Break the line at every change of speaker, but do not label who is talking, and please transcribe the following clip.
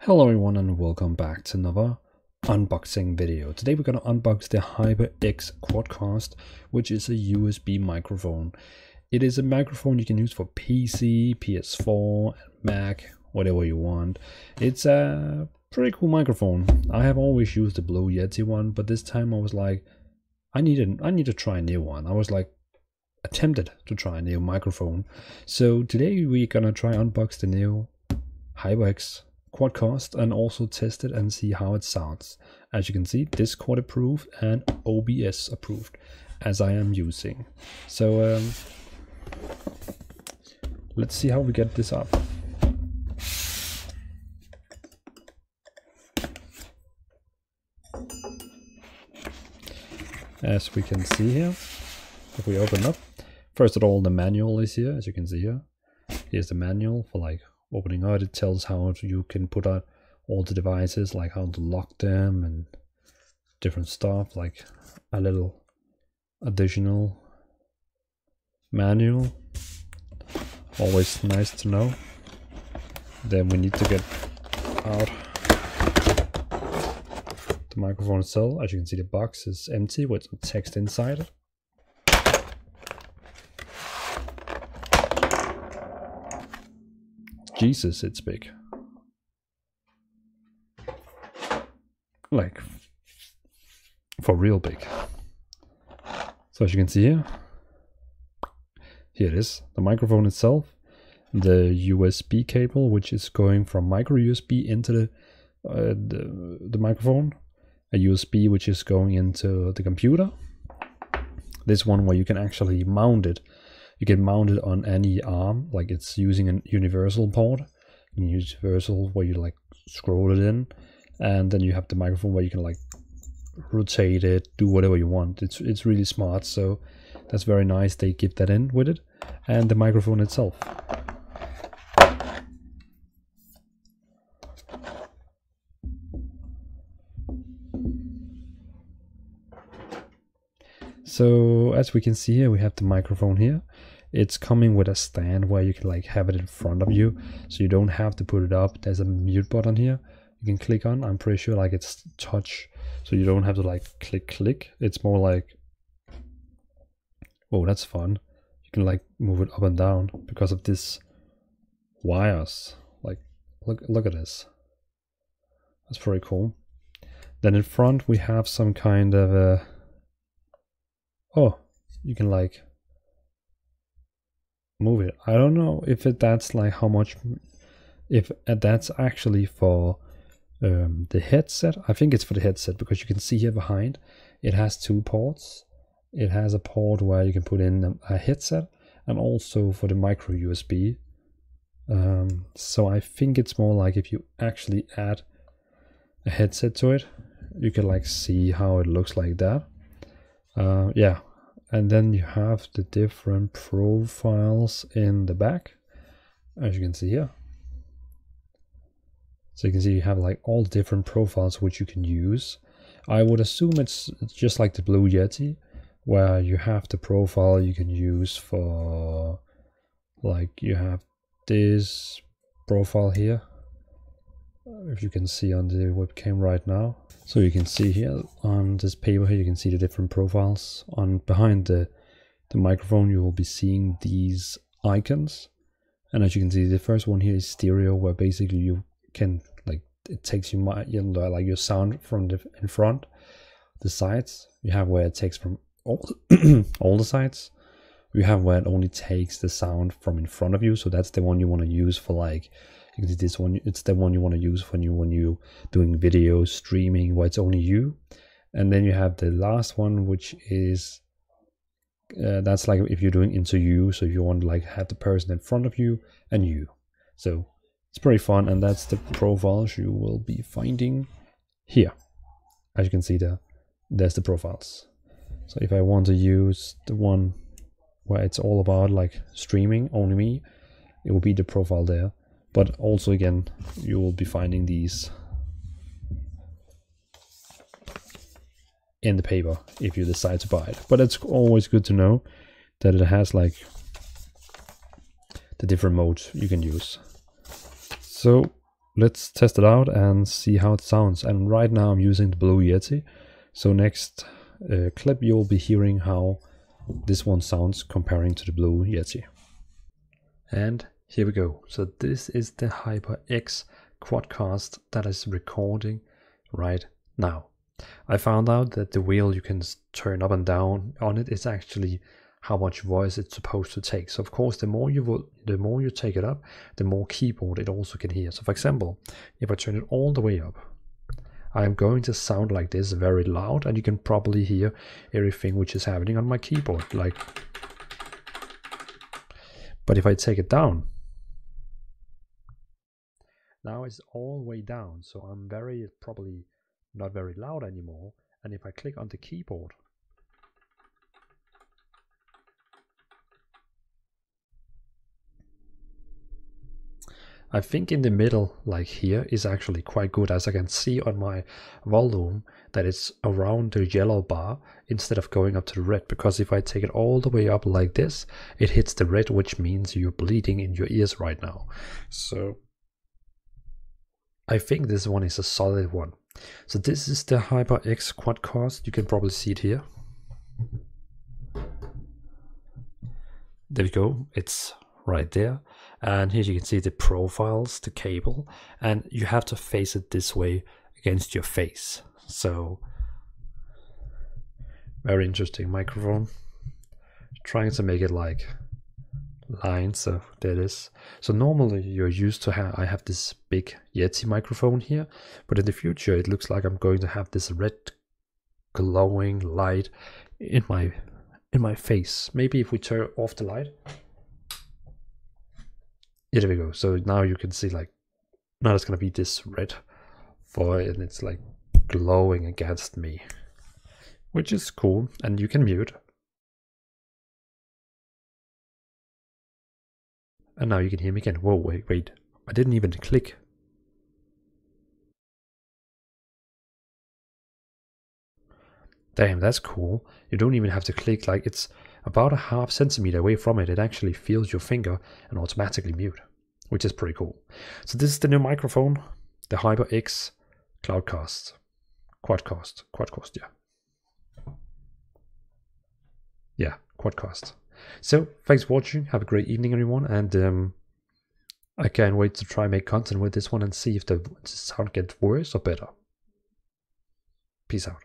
Hello everyone and welcome back to another unboxing video. Today we're going to unbox the HyperX QuadCast, which is a USB microphone. It is a microphone you can use for PC, PS4, and Mac, whatever you want. It's a pretty cool microphone. I have always used the Blue Yeti one, but this time I was like, I need to try a new one. I was like tempted to try a new microphone. So today we're gonna try unbox the new HyperX QuadCast and also test it and see how it sounds. As you can see, Discord approved and OBS approved, as I am using. So let's see how we get this up. As we can see here, if we open up, first of all the manual is here, as you can see here. Here's the manual for like opening out. It tells how you can put out all the devices, like how to lock them and different stuff, like a little additional manual. Always nice to know. Then we need to get out the microphone itself. As you can see, the box is empty with some text inside it. Jesus, it's big. Like, for real big. So as you can see here it is, the microphone itself, the USB cable, which is going from micro USB into the microphone, a USB which is going into the computer. This one where you can actually mount it. You can mount it on any arm, like it's using a universal port. Universal where you like scroll it in, and then you have the microphone where you can like rotate it, do whatever you want. It's really smart, so that's very nice. They give that in with it, and the microphone itself. So as we can see here, we have the microphone here. It's coming with a stand where you can like have it in front of you, so you don't have to put it up. There's a mute button here you can click on. I'm pretty sure like it's touch, so you don't have to like click. It's more like, oh, that's fun. You can like move it up and down because of this wires. Like look at this. That's pretty cool. Then in front we have some kind of a, oh, you can like move it. I don't know if that's like how much, if that's actually for the headset. I think it's for the headset, because you can see here behind it has two ports. It has a port where you can put in a headset, and also for the micro USB. So I think it's more like if you actually add a headset to it, you can like see how it looks like that. Yeah. And then you have the different profiles in the back, as you can see here. So you can see you have like all different profiles which you can use. I would assume it's just like the Blue Yeti, where you have the profile you can use for, like you have this profile here, if you can see on the webcam right now. So you can see here on this paper here, you can see the different profiles. On behind the microphone, you will be seeing these icons. And as you can see, the first one here is stereo, where basically you can like, it takes you like your sound from the in front, the sides. You have where it takes from all the sides. You have where it only takes the sound from in front of you. So that's the one you want to use for like, this one, it's the one you want to use when you doing video streaming where it's only you. And then you have the last one, which is that's like if you're doing into you, so you want to like have the person in front of you and you. So it's pretty fun, and that's the profiles you will be finding here. As you can see there's the profiles. So if I want to use the one where it's all about like streaming, only me, it will be the profile there. But also again, you will be finding these in the paper if you decide to buy it. But it's always good to know that it has like the different modes you can use. So let's test it out and see how it sounds. And right now I'm using the Blue Yeti. So next clip you'll be hearing how this one sounds comparing to the Blue Yeti. And here we go. So this is the HyperX QuadCast that is recording right now. I found out that the wheel you can turn up and down on it is actually how much voice it's supposed to take. So of course, the more you take it up, the more keyboard it also can hear. So for example, if I turn it all the way up, I am going to sound like this, very loud, and you can probably hear everything which is happening on my keyboard. Like, but if I take it down, now it's all the way down, so I'm probably not very loud anymore. And if I click on the keyboard, I think in the middle, like here, is actually quite good, as I can see on my volume that it's around the yellow bar instead of going up to the red, because if I take it all the way up like this, it hits the red, which means you're bleeding in your ears right now. So I think this one is a solid one. So this is the HyperX QuadCast. You can probably see it here. There we go. It's right there. And here you can see the profiles, the cable, and you have to face it this way against your face. So very interesting microphone. Trying to make it like lines, so there it is. So normally you're used to I have this big Yeti microphone here, but in the future it looks like I'm going to have this red glowing light in my face. Maybe if we turn off the light. Yeah, there we go. So now you can see, like, now it's gonna be this red for it, and it's like glowing against me, which is cool. And you can mute. And now you can hear me again. Whoa, wait. I didn't even click. Damn, that's cool. You don't even have to click. Like, it's about a ½ centimeter away from it. It actually feels your finger and automatically mute, which is pretty cool. So this is the new microphone, the HyperX QuadCast, yeah, QuadCast. So thanks for watching. Have a great evening, everyone, and I can't wait to try make content with this one and see if the sound gets worse or better. Peace out.